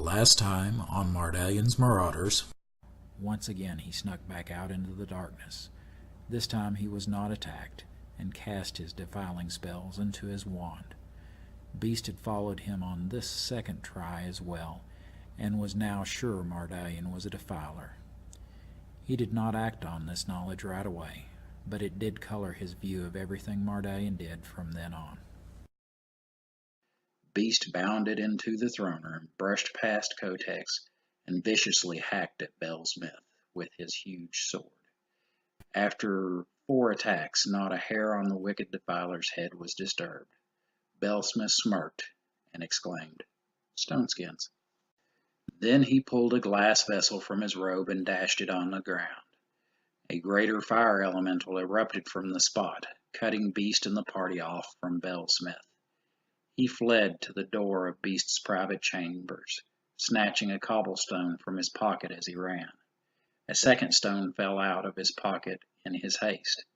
Last time on Mardalion's Marauders. Once again he snuck back out into the darkness. This time he was not attacked, and cast his defiling spells into his wand. Beast had followed him on this second try as well, and was now sure Mardaluion was a defiler. He did not act on this knowledge right away, but it did color his view of everything Mardaluion did from then on. Beast bounded into the throne room, brushed past Kotex, and viciously hacked at Bell Smith with his huge sword. After 4 attacks, not a hair on the wicked defiler's head was disturbed. Bell Smith smirked and exclaimed, "Stoneskins." Then he pulled a glass vessel from his robe and dashed it on the ground. A greater fire elemental erupted from the spot, cutting Beast and the party off from Bell Smith. He fled to the door of Beast's private chambers, snatching a cobblestone from his pocket as he ran. A second stone fell out of his pocket in his haste.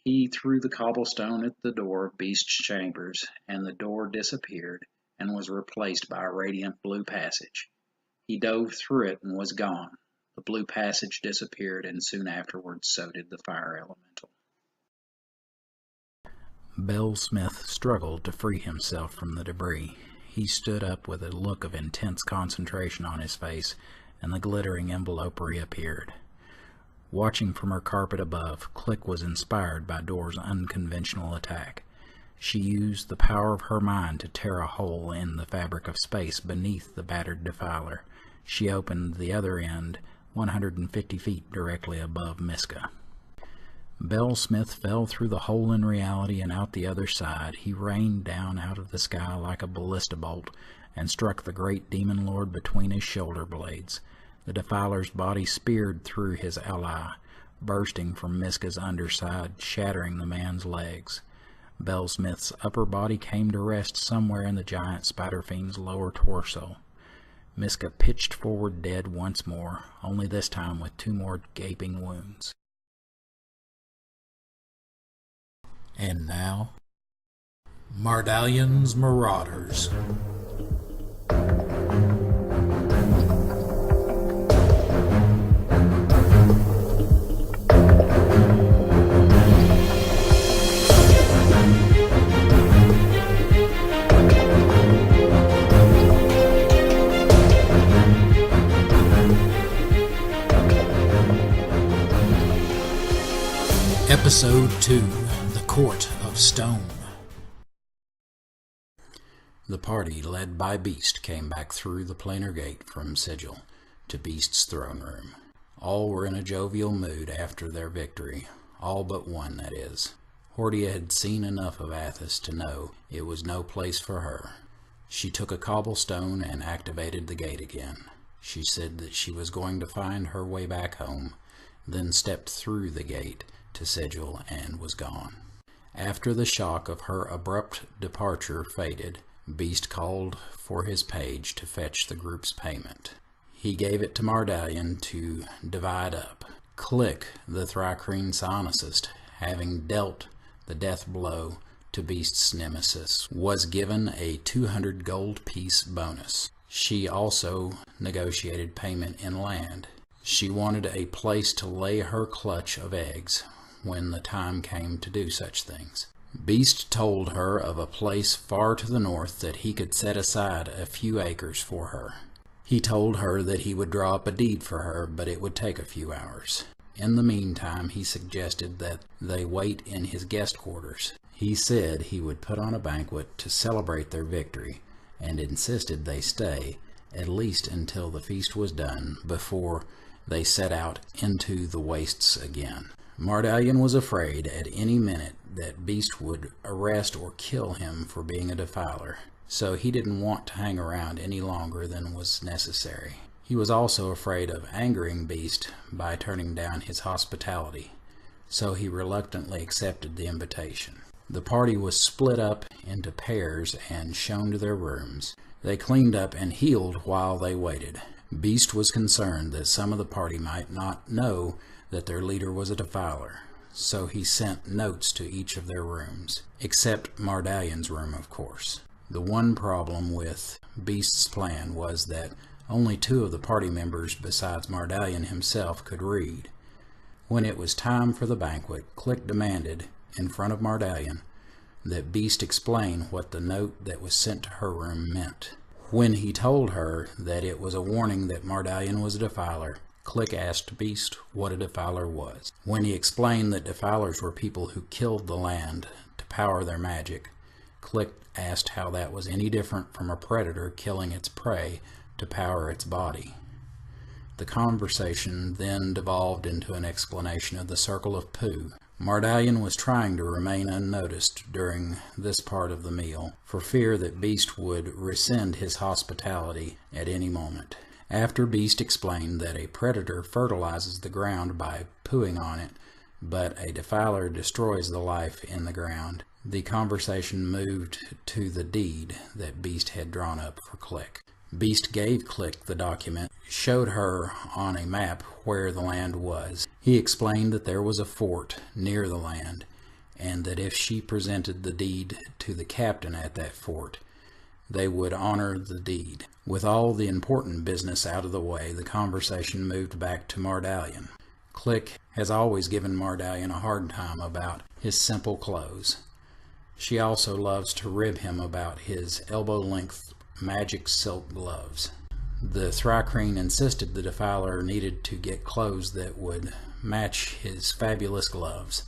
He threw the cobblestone at the door of Beast's chambers, and the door disappeared and was replaced by a radiant blue passage. He dove through it and was gone. The blue passage disappeared, and soon afterwards so did the fire elemental. Bell Smith struggled to free himself from the debris. He stood up with a look of intense concentration on his face, and the glittering envelope reappeared. Watching from her carpet above, Click was inspired by Door's unconventional attack. She used the power of her mind to tear a hole in the fabric of space beneath the battered defiler. She opened the other end 150 feet directly above Miska. Bell Smith fell through the hole in reality and out the other side. He rained down out of the sky like a ballista bolt and struck the great demon lord between his shoulder blades. The defiler's body speared through his ally, bursting from Miska's underside, shattering the man's legs. Bell Smith's upper body came to rest somewhere in the giant spider fiend's lower torso. Miska pitched forward dead once more, only this time with 2 more gaping wounds. And now, Mardalion's Marauders. Episode 2, The Court of Stone. The party, led by Beast, came back through the planar gate from Sigil to Beast's throne room. All were in a jovial mood after their victory, all but one, that is. Hordia had seen enough of Athos to know it was no place for her. She took a cobblestone and activated the gate again. She said that she was going to find her way back home, then stepped through the gate to Sigil and was gone. After the shock of her abrupt departure faded, Beast called for his page to fetch the group's payment. He gave it to Mardaluion to divide up. Click, the Thri-Kreen psionicist, having dealt the death blow to Beast's nemesis, was given a 200 gold piece bonus. She also negotiated payment in land. She wanted a place to lay her clutch of eggs when the time came to do such things. Beast told her of a place far to the north that he could set aside a few acres for her. He told her that he would draw up a deed for her, but it would take a few hours. In the meantime, he suggested that they wait in his guest quarters. He said he would put on a banquet to celebrate their victory, and insisted they stay, at least until the feast was done, before they set out into the wastes again. Mardaluion was afraid at any minute that Beast would arrest or kill him for being a defiler, so he didn't want to hang around any longer than was necessary. He was also afraid of angering Beast by turning down his hospitality, so he reluctantly accepted the invitation. The party was split up into pairs and shown to their rooms. They cleaned up and healed while they waited. Beast was concerned that some of the party might not know that their leader was a defiler, so he sent notes to each of their rooms, except Mardaluion's room, of course. The one problem with Beast's plan was that only 2 of the party members besides Mardaluion himself could read. When it was time for the banquet, Click demanded, in front of Mardaluion, that Beast explain what the note that was sent to her room meant. When he told her that it was a warning that Mardaluion was a defiler, Click asked Beast what a defiler was. When he explained that defilers were people who killed the land to power their magic, Click asked how that was any different from a predator killing its prey to power its body. The conversation then devolved into an explanation of the Circle of Pooh. Mardaluion was trying to remain unnoticed during this part of the meal, for fear that Beast would rescind his hospitality at any moment. After Beast explained that a predator fertilizes the ground by pooing on it, but a defiler destroys the life in the ground, the conversation moved to the deed that Beast had drawn up for Click. Beast gave Click the document, showed her on a map where the land was. He explained that there was a fort near the land, and that if she presented the deed to the captain at that fort, they would honor the deed. With all the important business out of the way, the conversation moved back to Mardaluion. Click has always given Mardaluion a hard time about his simple clothes. She also loves to rib him about his elbow-length magic silk gloves. The Thri-Kreen insisted the defiler needed to get clothes that would match his fabulous gloves.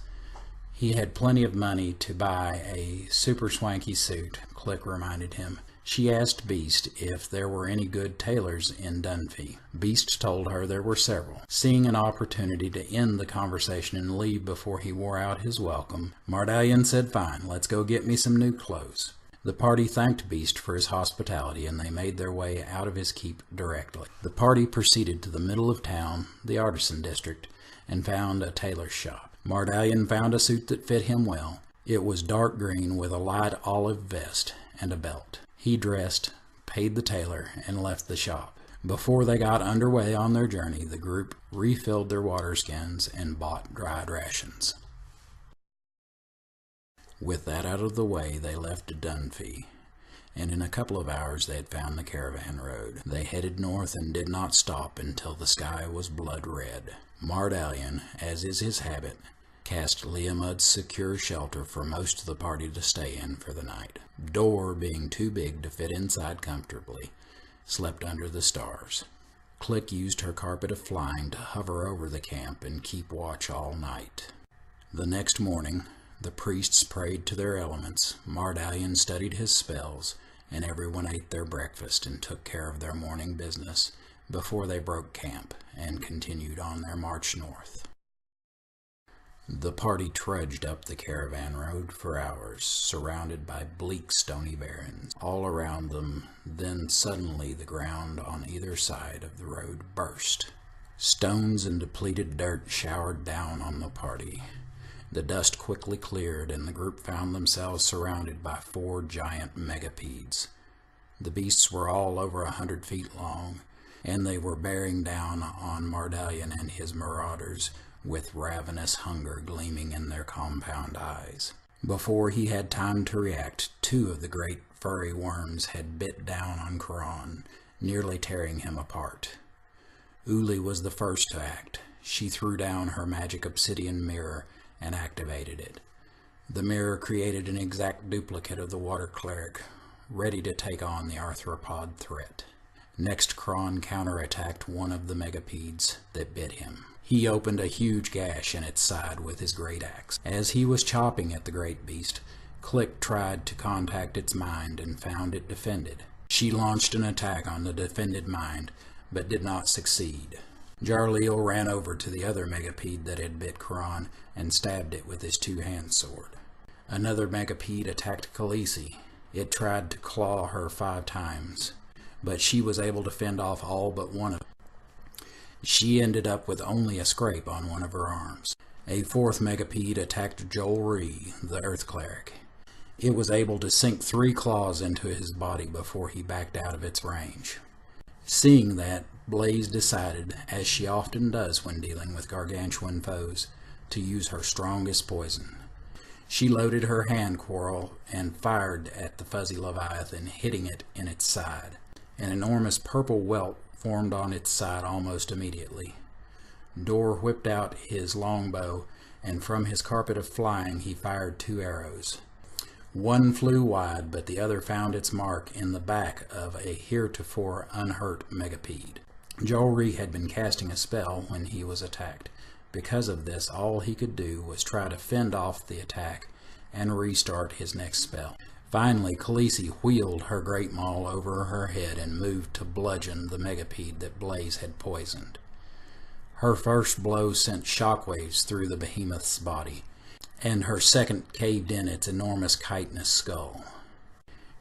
He had plenty of money to buy a super swanky suit, Click reminded him. She asked Beast if there were any good tailors in Dunfey. Beast told her there were several. Seeing an opportunity to end the conversation and leave before he wore out his welcome, Mardaluion said, "Fine, let's go get me some new clothes." The party thanked Beast for his hospitality, and they made their way out of his keep directly. The party proceeded to the middle of town, the artisan district, and found a tailor's shop. Mardaluion found a suit that fit him well. It was dark green with a light olive vest and a belt. He dressed, paid the tailor, and left the shop. Before they got underway on their journey, the group refilled their water skins and bought dried rations. With that out of the way, they left Dunfey, and in a couple of hours they had found the caravan road. They headed north and did not stop until the sky was blood red. Mardaluion, as is his habit, cast Liamud's secure shelter for most of the party to stay in for the night. Door, being too big to fit inside comfortably, slept under the stars. Click used her carpet of flying to hover over the camp and keep watch all night. The next morning, the priests prayed to their elements, Mardaluion studied his spells, and everyone ate their breakfast and took care of their morning business before they broke camp and continued on their march north. The party trudged up the caravan road for hours, surrounded by bleak stony barrens all around them. Then suddenly the ground on either side of the road burst. Stones and depleted dirt showered down on the party. The dust quickly cleared, and the group found themselves surrounded by 4 giant megapedes. The beasts were all over 100 feet long, and they were bearing down on Mardaluion and his marauders, with ravenous hunger gleaming in their compound eyes. Before he had time to react, 2 of the great furry worms had bit down on Khran, nearly tearing him apart. Uli was the first to act. She threw down her magic obsidian mirror and activated it. The mirror created an exact duplicate of the water cleric, ready to take on the arthropod threat. Next, Khran counterattacked one of the megapedes that bit him. He opened a huge gash in its side with his great axe. As he was chopping at the great beast, Click tried to contact its mind and found it defended. She launched an attack on the defended mind, but did not succeed. Jarleel ran over to the other megapede that had bit Khran and stabbed it with his 2-hand sword. Another megapede attacked Khaleesi. It tried to claw her 5 times, but she was able to fend off all but one of them. She ended up with only a scrape on one of her arms. A 4th megapede attacked Jolree, the Earth Cleric. It was able to sink 3 claws into his body before he backed out of its range. Seeing that, Blaze decided, as she often does when dealing with gargantuan foes, to use her strongest poison. She loaded her hand quarrel and fired at the fuzzy leviathan, hitting it in its side. An enormous purple welt formed on its side almost immediately. Dor whipped out his longbow, and from his carpet of flying he fired 2 arrows. One flew wide, but the other found its mark in the back of a heretofore unhurt megapede. Jolry had been casting a spell when he was attacked. Because of this, all he could do was try to fend off the attack and restart his next spell. Finally, Khaleesi wheeled her great maul over her head and moved to bludgeon the megapede that Blaze had poisoned. Her first blow sent shockwaves through the behemoth's body, and her second caved in its enormous chitinous skull.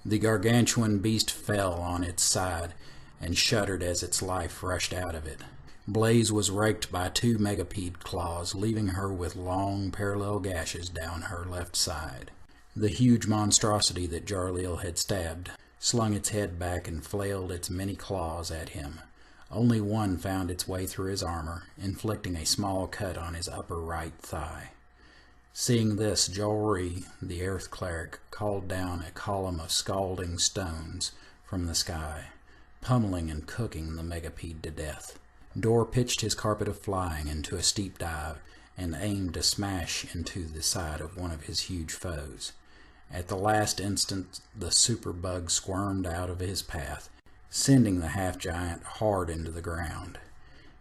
The gargantuan beast fell on its side and shuddered as its life rushed out of it. Blaze was raked by 2 megapede claws, leaving her with long parallel gashes down her left side. The huge monstrosity that Jarleel had stabbed slung its head back and flailed its many claws at him. Only one found its way through his armor, inflicting a small cut on his upper right thigh. Seeing this, Jolry, the Earth Cleric, called down a column of scalding stones from the sky, pummeling and cooking the megapede to death. Dor pitched his carpet of flying into a steep dive and aimed to smash into the side of one of his huge foes. At the last instant, the superbug squirmed out of his path, sending the half-giant hard into the ground.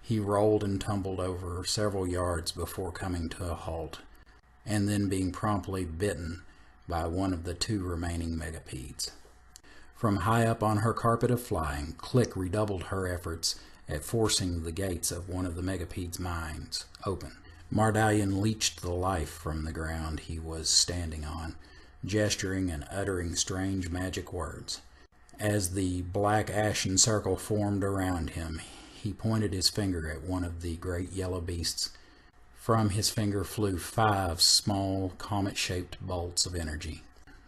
He rolled and tumbled over several yards before coming to a halt, and then being promptly bitten by one of the 2 remaining megapedes. From high up on her carpet of flying, Click redoubled her efforts at forcing the gates of one of the megapede's mines open. Mardaluion leached the life from the ground he was standing on, gesturing and uttering strange magic words. As the black ashen circle formed around him, he pointed his finger at one of the great yellow beasts. From his finger flew 5 small, comet-shaped bolts of energy.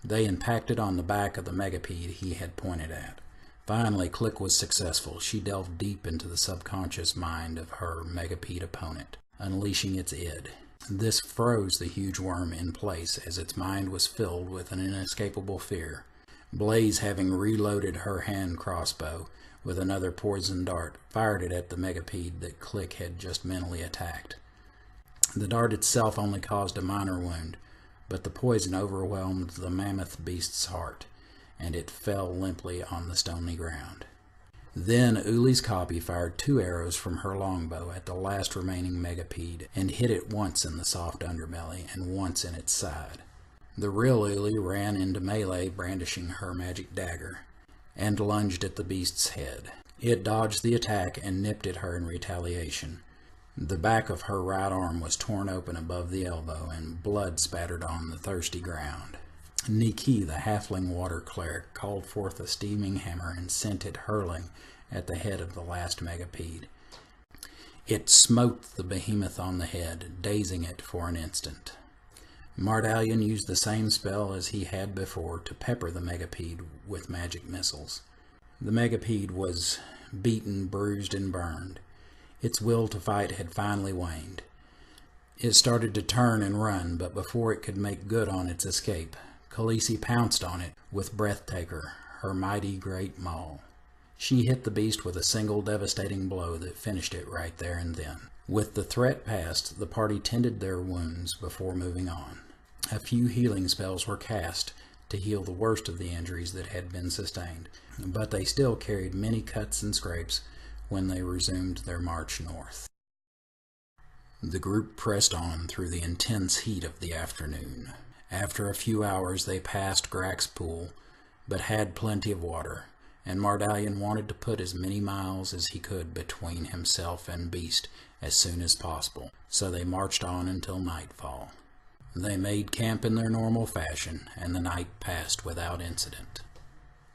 They impacted on the back of the megapede he had pointed at. Finally, Click was successful. She delved deep into the subconscious mind of her megapede opponent, unleashing its id. This froze the huge worm in place as its mind was filled with an inescapable fear. Blaze, having reloaded her hand crossbow with another poison dart, fired it at the megapede that Click had just mentally attacked. The dart itself only caused a minor wound, but the poison overwhelmed the mammoth beast's heart, and it fell limply on the stony ground. Then Uli's copy fired 2 arrows from her longbow at the last remaining megapede and hit it once in the soft underbelly and once in its side. The real Uli ran into melee brandishing her magic dagger and lunged at the beast's head. It dodged the attack and nipped at her in retaliation. The back of her right arm was torn open above the elbow, and blood spattered on the thirsty ground. Niki, the halfling water cleric, called forth a steaming hammer and sent it hurling at the head of the last megapede. It smote the behemoth on the head, dazing it for an instant. Mardaluion used the same spell as he had before to pepper the megapede with magic missiles. The megapede was beaten, bruised, and burned. Its will to fight had finally waned. It started to turn and run, but before it could make good on its escape, Khaleesi pounced on it with Breathtaker, her mighty great maul. She hit the beast with a single devastating blow that finished it right there and then. With the threat past, the party tended their wounds before moving on. A few healing spells were cast to heal the worst of the injuries that had been sustained, but they still carried many cuts and scrapes when they resumed their march north. The group pressed on through the intense heat of the afternoon. After a few hours they passed Grax Pool, but had plenty of water, and Mardaluion wanted to put as many miles as he could between himself and beast as soon as possible, so they marched on until nightfall. They made camp in their normal fashion, and the night passed without incident.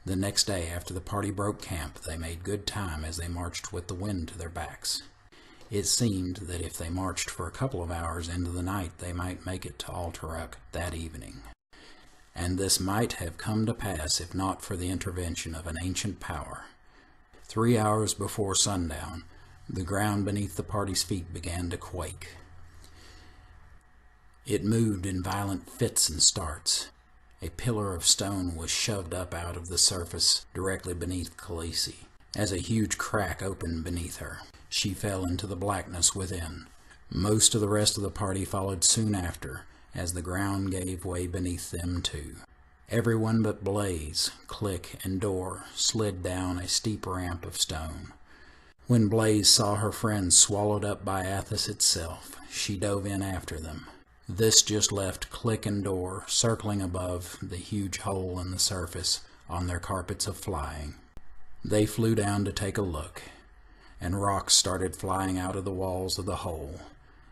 The next day, after the party broke camp, they made good time as they marched with the wind to their backs. It seemed that if they marched for a couple of hours into the night, they might make it to Alteruk that evening. And this might have come to pass if not for the intervention of an ancient power. 3 hours before sundown, the ground beneath the party's feet began to quake. It moved in violent fits and starts. A pillar of stone was shoved up out of the surface directly beneath Khaleesi. As a huge crack opened beneath her, she fell into the blackness within. Most of the rest of the party followed soon after, as the ground gave way beneath them too. Everyone but Blaze, Click, and Dor slid down a steep ramp of stone. When Blaze saw her friends swallowed up by Athos itself, she dove in after them. This just left Click and Dor circling above the huge hole in the surface on their carpets of flying. They flew down to take a look, and rocks started flying out of the walls of the hole.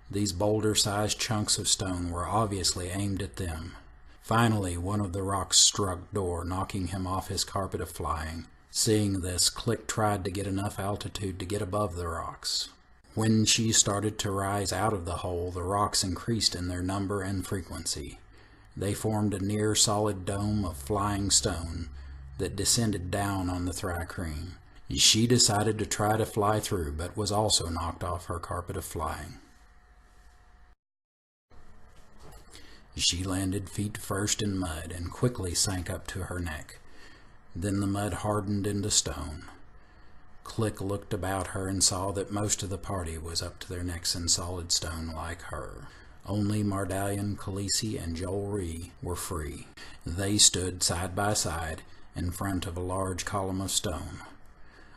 These boulder-sized chunks of stone were obviously aimed at them. Finally, one of the rocks struck Dor, knocking him off his carpet of flying. Seeing this, Click tried to get enough altitude to get above the rocks. When she started to rise out of the hole, the rocks increased in their number and frequency. They formed a near-solid dome of flying stone that descended down on the Thri-Kreen. She decided to try to fly through, but was also knocked off her carpet of flying. She landed feet first in mud and quickly sank up to her neck. Then the mud hardened into stone. Click looked about her and saw that most of the party was up to their necks in solid stone like her. Only Mardaluion, Khaleesi, and Joel were free. They stood side by side in front of a large column of stone.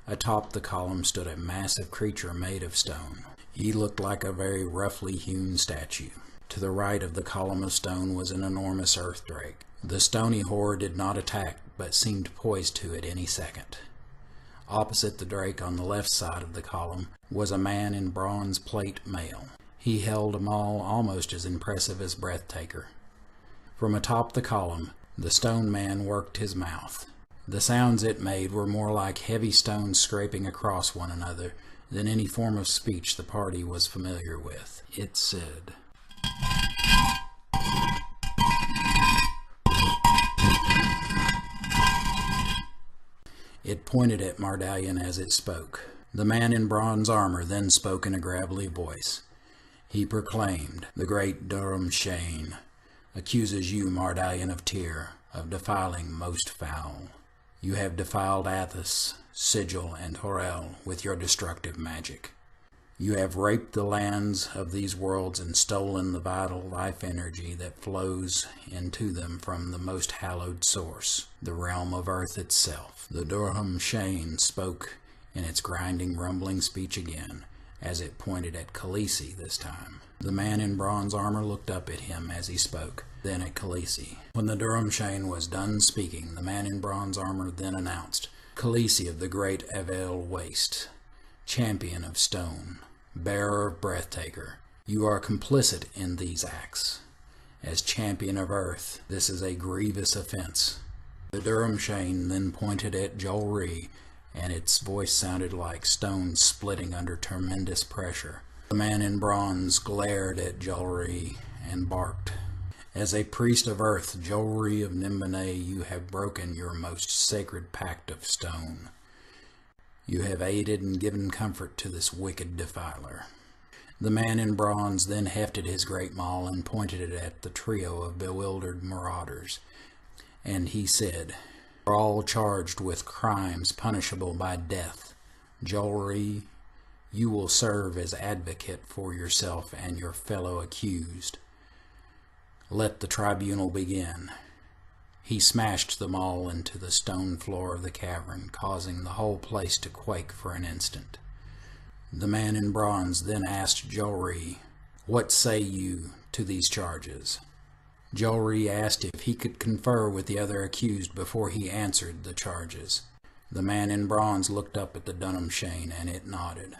Atop the column stood a massive creature made of stone. He looked like a very roughly hewn statue. To the right of the column of stone was an enormous earth drake. The stony horror did not attack, but seemed poised to at any second. Opposite the drake on the left side of the column was a man in bronze plate mail. He held a maul almost as impressive as Breathtaker. From atop the column, the stone man worked his mouth. The sounds it made were more like heavy stones scraping across one another than any form of speech the party was familiar with. It said, It pointed at Mardaluion as it spoke. The man in bronze armor then spoke in a gravelly voice. He proclaimed, "The great Thri-Kreen accuses you, Mardaluion of Tyr, of defiling most foul. You have defiled Athos, Sigil, and Horel with your destructive magic. You have raped the lands of these worlds and stolen the vital life energy that flows into them from the most hallowed source, the realm of Earth itself." The Thri-Kreen spoke in its grinding, rumbling speech again, as it pointed at Khaleesi this time. The man in bronze armor looked up at him as he spoke, then at Khaleesi. When the Thri-Kreen was done speaking, the man in bronze armor then announced, "Khaleesi of the great Avel Waste, champion of stone, bearer of Breathtaker, you are complicit in these acts. As champion of Earth, this is a grievous offense." The Thri-Kreen then pointed at Joel, and its voice sounded like stones splitting under tremendous pressure. The man in bronze glared at Joel and barked, "As a priest of Earth, Joel of Nimbane, you have broken your most sacred pact of stone. You have aided and given comfort to this wicked defiler." The man in bronze then hefted his great maul and pointed it at the trio of bewildered marauders, and he said, "You are all charged with crimes punishable by death. Joel, you will serve as advocate for yourself and your fellow accused. Let the tribunal begin." He smashed the maul into the stone floor of the cavern, causing the whole place to quake for an instant. The man in bronze then asked Joel, "What say you to these charges?" Joel asked if he could confer with the other accused before he answered the charges. The man in bronze looked up at the Thri-Kreen, and it nodded.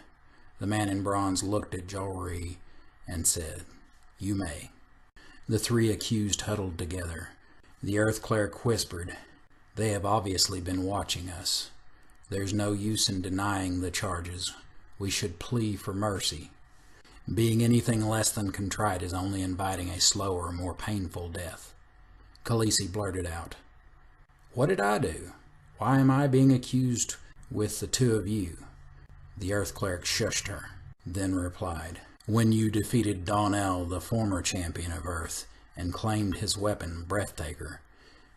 The man in bronze looked at Joel and said, "You may." The three accused huddled together. The Earth Cleric whispered, "They have obviously been watching us. There's no use in denying the charges. We should plea for mercy. Being anything less than contrite is only inviting a slower, more painful death." Khaleesi blurted out, "What did I do? Why am I being accused with the two of you?" The Earth Cleric shushed her, then replied, When you defeated Donnell, the former champion of Earth, and claimed his weapon, Breathtaker,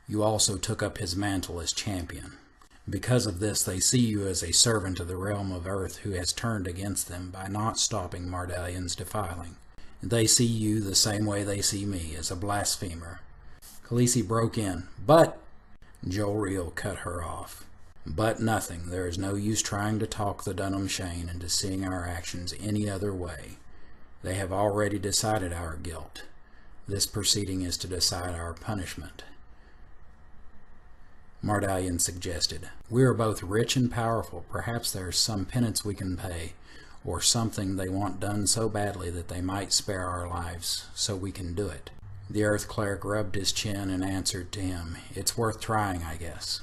you also took up his mantle as champion. Because of this, they see you as a servant of the realm of Earth who has turned against them by not stopping Mardalion's defiling. They see you the same way they see me, as a blasphemer. Khaleesi broke in. But... Joel Reel cut her off. But nothing. There is no use trying to talk the Dunham Shane into seeing our actions any other way. They have already decided our guilt. This proceeding is to decide our punishment. Mardalion suggested. We are both rich and powerful. Perhaps there is some penance we can pay, or something they want done so badly that they might spare our lives, so we can do it. The Earth Cleric rubbed his chin and answered to him, It's worth trying, I guess.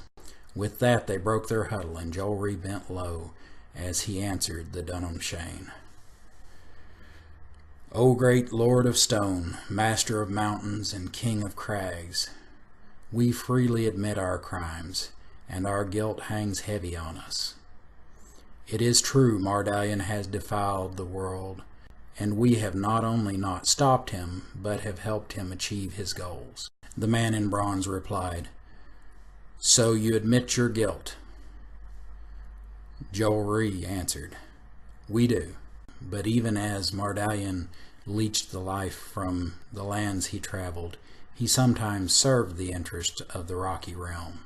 With that, they broke their huddle, and Joel Ree bent low as he answered the Dunham Shane. O great Lord of Stone, Master of Mountains and King of Crags, we freely admit our crimes, and our guilt hangs heavy on us. It is true Mardalion has defiled the world, and we have not only not stopped him, but have helped him achieve his goals. The man in bronze replied, So you admit your guilt? Joel Ree answered, We do. But even as Mardalion leached the life from the lands he traveled, he sometimes served the interest of the Rocky Realm.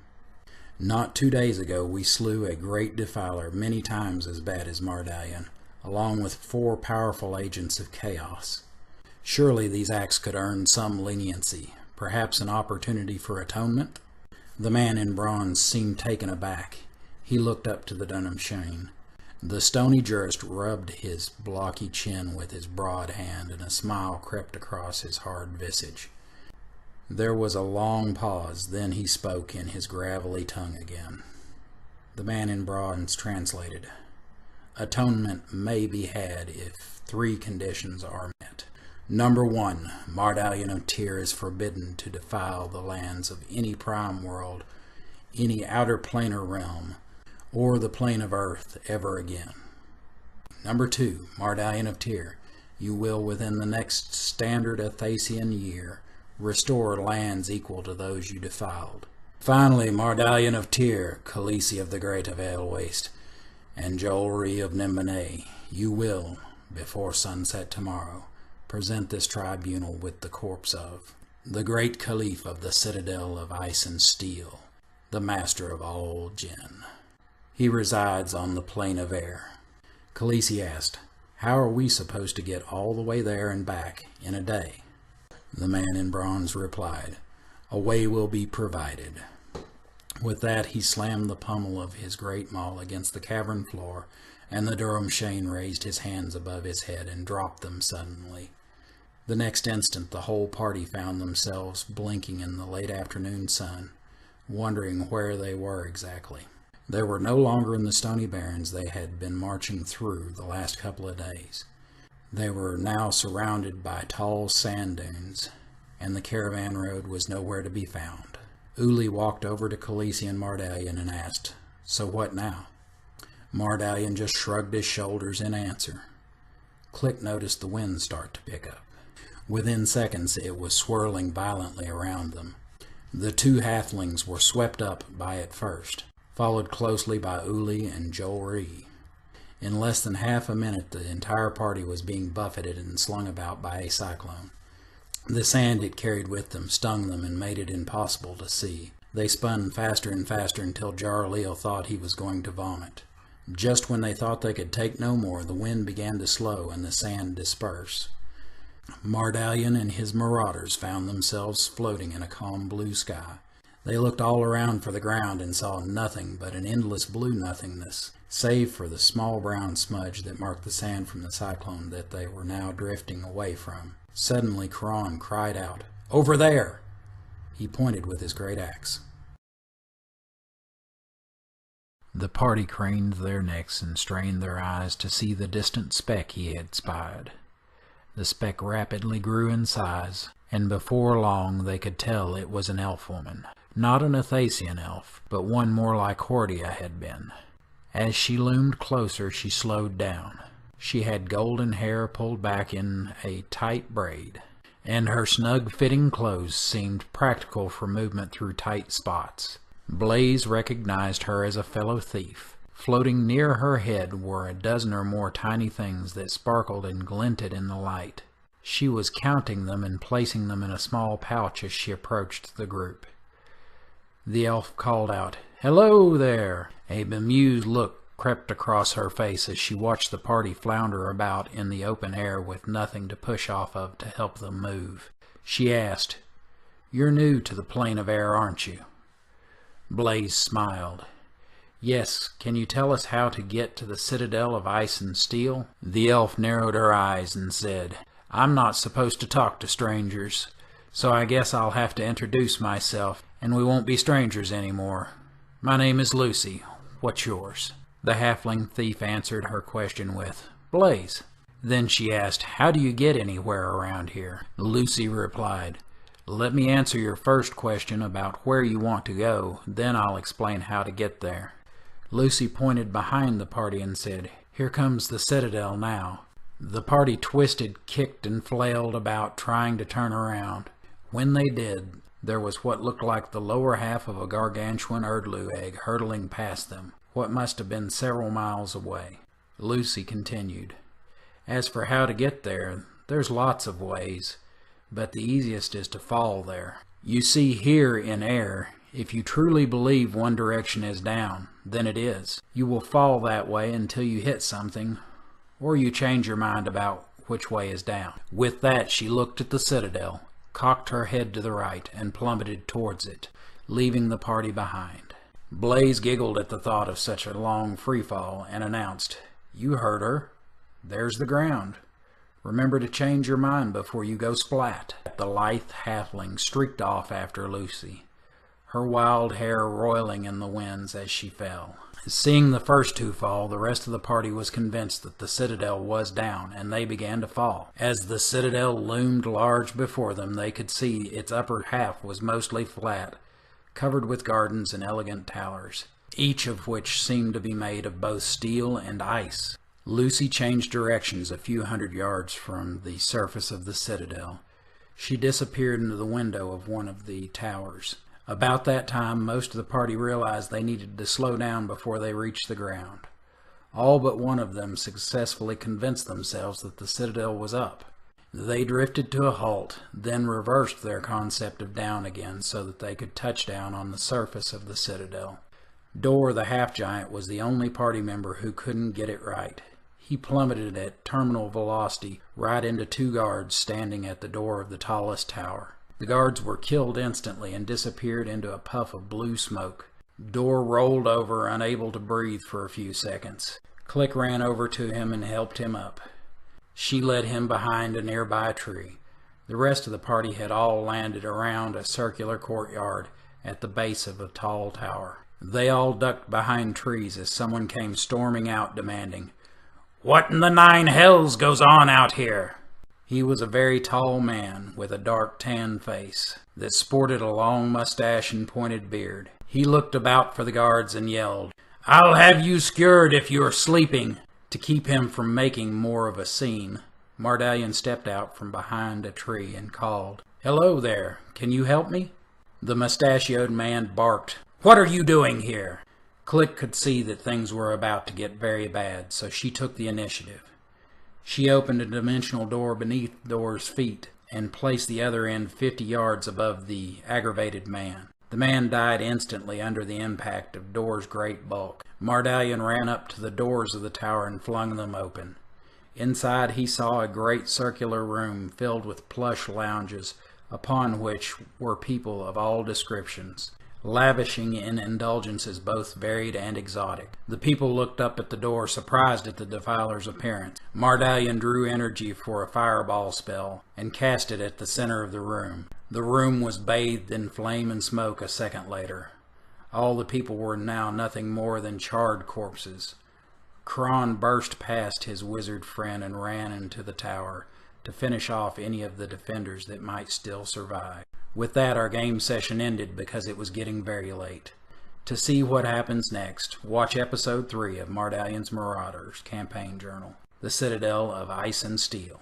Not 2 days ago we slew a great defiler many times as bad as Mardalion, along with 4 powerful agents of chaos. Surely these acts could earn some leniency, perhaps an opportunity for atonement? The man in bronze seemed taken aback. He looked up to the Dunham Shane. The stony jurist rubbed his blocky chin with his broad hand, and a smile crept across his hard visage. There was a long pause, then he spoke in his gravelly tongue again. The man in bronze translated, Atonement may be had if 3 conditions are met. Number 1, Mardalion of Tyr is forbidden to defile the lands of any prime world, any outer planar realm, or the plane of Earth ever again. Number 2, Mardalion of Tyr, you will within the next standard Athasian year restore lands equal to those you defiled. Finally, Mardalion of Tyr, Khaleesi of the Great of Alewaste, and Joel Ree of Nimbinay, you will, before sunset tomorrow, present this tribunal with the corpse of the great Caliph of the Citadel of Ice and Steel, the master of all Jinn. He resides on the plane of air. Khaleesi asked, How are we supposed to get all the way there and back in a day? The man in bronze replied, A way will be provided. With that, he slammed the pommel of his great maul against the cavern floor, and the Dunham Shane raised his hands above his head and dropped them suddenly. The next instant, the whole party found themselves blinking in the late afternoon sun, wondering where they were exactly. They were no longer in the stony barrens they had been marching through the last couple of days. They were now surrounded by tall sand dunes, and the caravan road was nowhere to be found. Uli walked over to Khaleesi and Mardalion and asked, So what now? Mardalion just shrugged his shoulders in answer. Click noticed the wind start to pick up. Within seconds it was swirling violently around them. The 2 halflings were swept up by it first, followed closely by Uli and Joel Ree. In less than half a minute the entire party was being buffeted and slung about by a cyclone. The sand it carried with them stung them and made it impossible to see. They spun faster and faster until Jarleel thought he was going to vomit. Just when they thought they could take no more, the wind began to slow and the sand disperse. Mardalion and his Marauders found themselves floating in a calm blue sky. They looked all around for the ground and saw nothing but an endless blue nothingness, save for the small brown smudge that marked the sand from the cyclone that they were now drifting away from. Suddenly Khron cried out, Over there! He pointed with his great axe. The party craned their necks and strained their eyes to see the distant speck he had spied. The speck rapidly grew in size, and before long they could tell it was an elf woman. Not an Athasian elf, but one more like Hordia had been. As she loomed closer, she slowed down. She had golden hair pulled back in a tight braid, and her snug-fitting clothes seemed practical for movement through tight spots. Blaze recognized her as a fellow thief. Floating near her head were a dozen or more tiny things that sparkled and glinted in the light. She was counting them and placing them in a small pouch as she approached the group. The elf called out, "Hello there!" A bemused look crept across her face as she watched the party flounder about in the open air with nothing to push off of to help them move. She asked, "You're new to the plane of air, aren't you?" Blaze smiled. "Yes, can you tell us how to get to the Citadel of Ice and Steel?" The elf narrowed her eyes and said, "I'm not supposed to talk to strangers, so I guess I'll have to introduce myself, and we won't be strangers anymore. My name is Lucy. What's yours?" The halfling thief answered her question with, "Blaze." Then she asked, "How do you get anywhere around here?" Lucy replied, "Let me answer your first question about where you want to go, then I'll explain how to get there." Lucy pointed behind the party and said, "Here comes the Citadel now." The party twisted, kicked, and flailed about trying to turn around. When they did, there was what looked like the lower half of a gargantuan erdlu egg hurtling past them, what must have been several miles away. Lucy continued, "As for how to get there, there's lots of ways, but the easiest is to fall there. You see, here in air, if you truly believe one direction is down, then it is. You will fall that way until you hit something, or you change your mind about which way is down." With that, she looked at the Citadel, cocked her head to the right, and plummeted towards it, leaving the party behind. Blaze giggled at the thought of such a long free fall and announced, "You heard her. There's the ground. Remember to change your mind before you go splat." The lithe halfling streaked off after Lucy, her wild hair roiling in the winds as she fell. Seeing the first two fall, the rest of the party was convinced that the Citadel was down, and they began to fall. As the Citadel loomed large before them, they could see its upper half was mostly flat, covered with gardens and elegant towers, each of which seemed to be made of both steel and ice. Lucy changed directions a few hundred yards from the surface of the Citadel. She disappeared into the window of one of the towers. About that time, most of the party realized they needed to slow down before they reached the ground. All but one of them successfully convinced themselves that the Citadel was up. They drifted to a halt, then reversed their concept of down again so that they could touch down on the surface of the Citadel. Dor the half-giant was the only party member who couldn't get it right. He plummeted at terminal velocity right into two guards standing at the door of the tallest tower. The guards were killed instantly and disappeared into a puff of blue smoke. Dor rolled over, unable to breathe for a few seconds. Click ran over to him and helped him up. She led him behind a nearby tree. The rest of the party had all landed around a circular courtyard at the base of a tall tower. They all ducked behind trees as someone came storming out demanding, "What in the nine hells goes on out here?" He was a very tall man with a dark tan face that sported a long mustache and pointed beard. He looked about for the guards and yelled, "I'll have you skewered if you're sleeping." To keep him from making more of a scene, Mardaluion stepped out from behind a tree and called, "Hello there, can you help me?" The mustachioed man barked, "What are you doing here?" Click could see that things were about to get very bad, so she took the initiative. She opened a dimensional door beneath Dor's feet and placed the other end 50 yards above the aggravated man. The man died instantly under the impact of Dor's great bulk. Mardaluion ran up to the doors of the tower and flung them open. Inside he saw a great circular room filled with plush lounges, upon which were people of all descriptions, lavishing in indulgences both varied and exotic. The people looked up at the door, surprised at the defiler's appearance. Mardaluion drew energy for a fireball spell and cast it at the center of the room. The room was bathed in flame and smoke a second later. All the people were now nothing more than charred corpses. Kron burst past his wizard friend and ran into the tower to finish off any of the defenders that might still survive. With that, our game session ended because it was getting very late. To see what happens next, watch episode 3 of Mardaluion's Marauders campaign journal. the Citadel of Ice and Steel.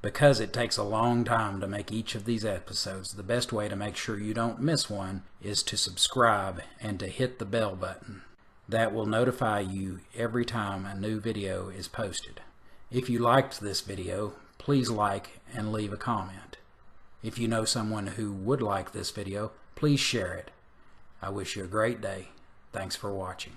Because it takes a long time to make each of these episodes, the best way to make sure you don't miss one is to subscribe and to hit the bell button. That will notify you every time a new video is posted. If you liked this video, please like and leave a comment. If you know someone who would like this video, please share it. I wish you a great day. Thanks for watching.